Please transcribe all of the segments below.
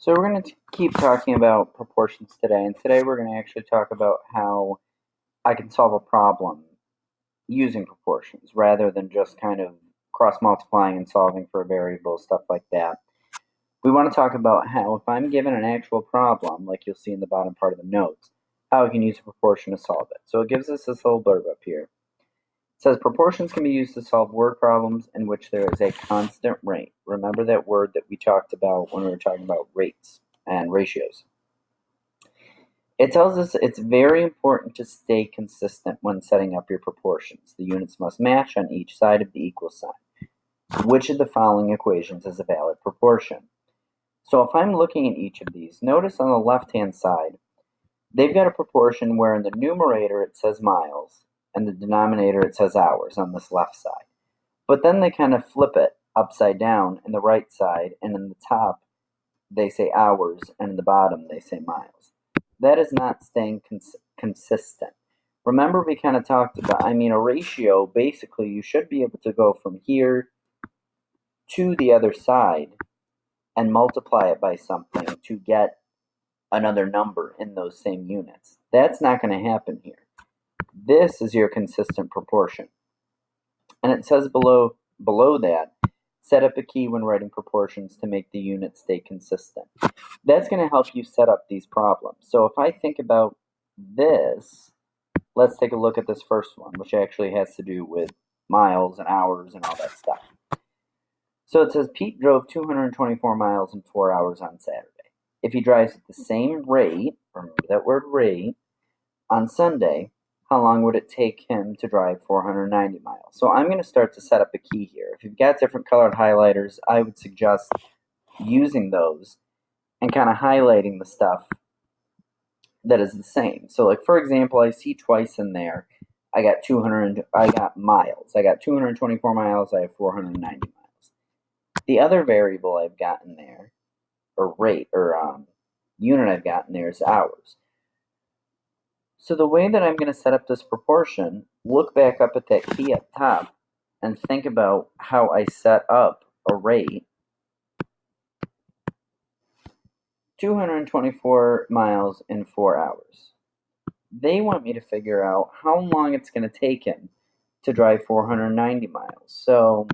So we're going to keep talking about proportions today, and today we're going to actually talk about how I can solve a problem using proportions rather than just kind of cross multiplying and solving for a variable, stuff like that. We want to talk about how if I'm given an actual problem, like you'll see in the bottom part of the notes, how I can use a proportion to solve it. So it gives us this little blurb up here. It says proportions can be used to solve word problems in which there is a constant rate. Remember that word that we talked about when we were talking about rates and ratios. It tells us it's very important to stay consistent when setting up your proportions. The units must match on each side of the equal sign. Which of the following equations is a valid proportion? So if I'm looking at each of these, notice on the left-hand side, they've got a proportion where in the numerator it says miles, and the denominator it says hours on this left side. But then they kind of flip it upside down in the right side, and in the top they say hours, and in the bottom they say miles. That is not staying consistent. Remember we kind of talked about, a ratio, basically you should be able to go from here to the other side and multiply it by something to get another number in those same units. That's not going to happen here. This is your consistent proportion. And it says below that, set up a key when writing proportions to make the units stay consistent. That's going to help you set up these problems. So if I think about this, let's take a look at this first one, which actually has to do with miles and hours and all that stuff. So it says Pete drove 224 miles in 4 hours on Saturday. If he drives at the same rate, remember that word rate, on Sunday, how long would it take him to drive 490 miles? So I'm going to start to set up a key here. If you've got different colored highlighters, I would suggest using those and kind of highlighting the stuff that is the same. So like, for example, I see twice in there, I got miles. I got 224 miles, I have 490 miles. The other variable I've got in there, or rate, or unit I've got in there is hours. So the way that I'm going to set up this proportion, look back up at that key up top and think about how I set up a rate. 224 miles in 4 hours. They want me to figure out how long it's going to take him to drive 490 miles. So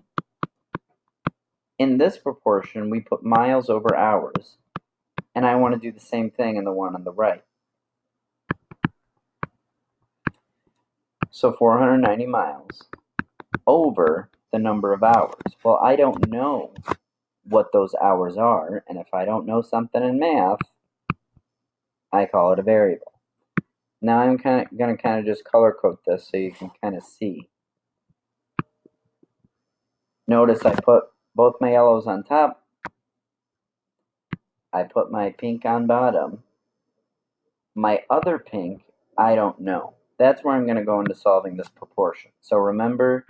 in this proportion, we put miles over hours, and I want to do the same thing in the one on the right. So 490 miles over the number of hours. Well, I don't know what those hours are, and if I don't know something in math, I call it a variable. Now I'm going to just color code this so you can kind of see. Notice I put both my yellows on top. I put my pink on bottom. My other pink, I don't know. That's where I'm going to go into solving this proportion. So remember,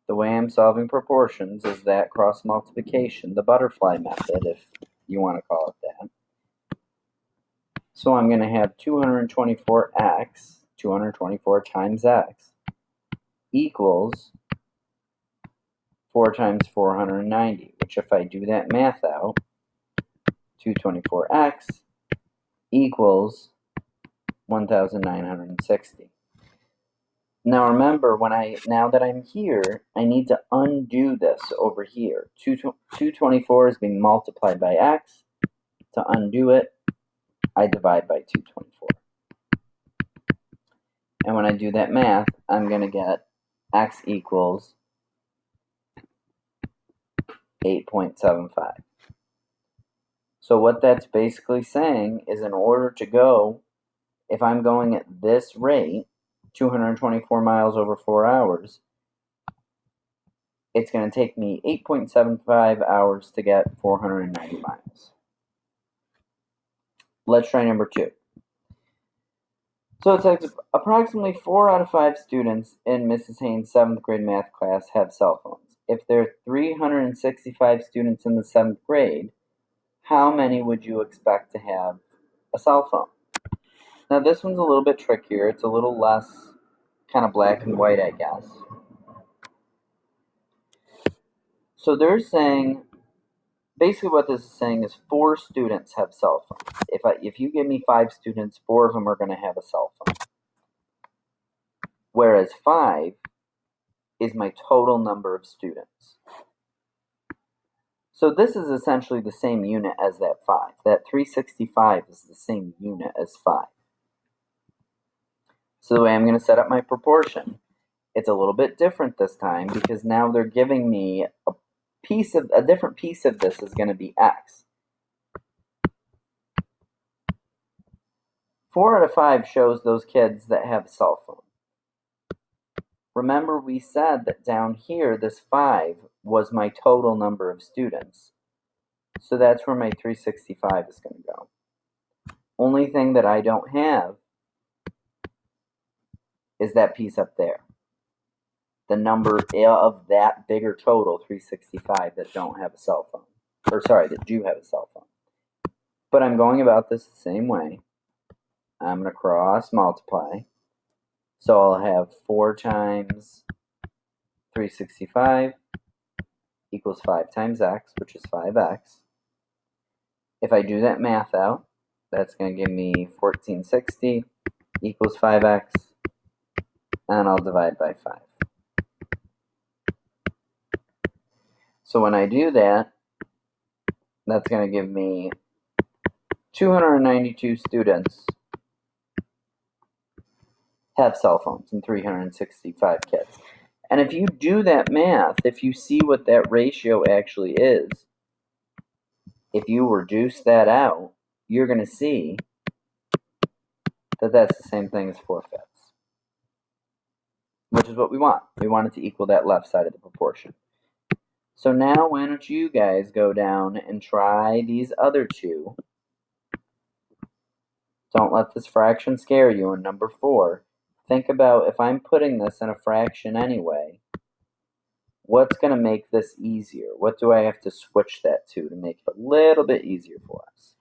the way I'm solving proportions is that cross multiplication, the butterfly method, if you want to call it that. So I'm going to have 224x, 224 times x, equals 4 times 490, which if I do that math out, 224x equals 1,960. Now remember, now that I'm here, I need to undo this over here. 224 is being multiplied by x. To undo it, I divide by 224. And when I do that math, I'm going to get x equals 8.75. So what that's basically saying is in order to go, if I'm going at this rate, 224 miles over 4 hours, it's going to take me 8.75 hours to get 490 miles. Let's try number 2. So it says approximately 4 out of 5 students in Mrs. Haynes' 7th grade math class have cell phones. If there are 365 students in the 7th grade, how many would you expect to have a cell phone? Now this one's a little bit trickier. It's a little less kind of black and white, I guess. So they're saying basically what this is saying is 4 students have cell phones. If you give me 5 students, 4 of them are going to have a cell phone. Whereas 5 is my total number of students. So this is essentially the same unit as that 5. That 365 is the same unit as 5. So the way I'm going to set up my proportion, it's a little bit different this time because now they're giving me a different piece of this is going to be x. 4 out of 5 shows those kids that have a cell phone. Remember we said that down here, this 5 was my total number of students. So that's where my 365 is going to go. Only thing that I don't have is that piece up there. The number of that bigger total, 365, that don't have a cell phone. Or sorry, that do have a cell phone. But I'm going about this the same way. I'm going to cross multiply. So I'll have 4 times 365 equals 5 times x, which is 5x. If I do that math out, that's going to give me 1460 equals 5x, and I'll divide by 5. So when I do that, that's going to give me 292 students have cell phones and 365 kids. And if you do that math, if you see what that ratio actually is, if you reduce that out, you're going to see that that's the same thing as 4/5, which is what we want. We want it to equal that left side of the proportion. So now why don't you guys go down and try these other two. Don't let this fraction scare you in number 4. Think about if I'm putting this in a fraction anyway, what's going to make this easier? What do I have to switch that to make it a little bit easier for us?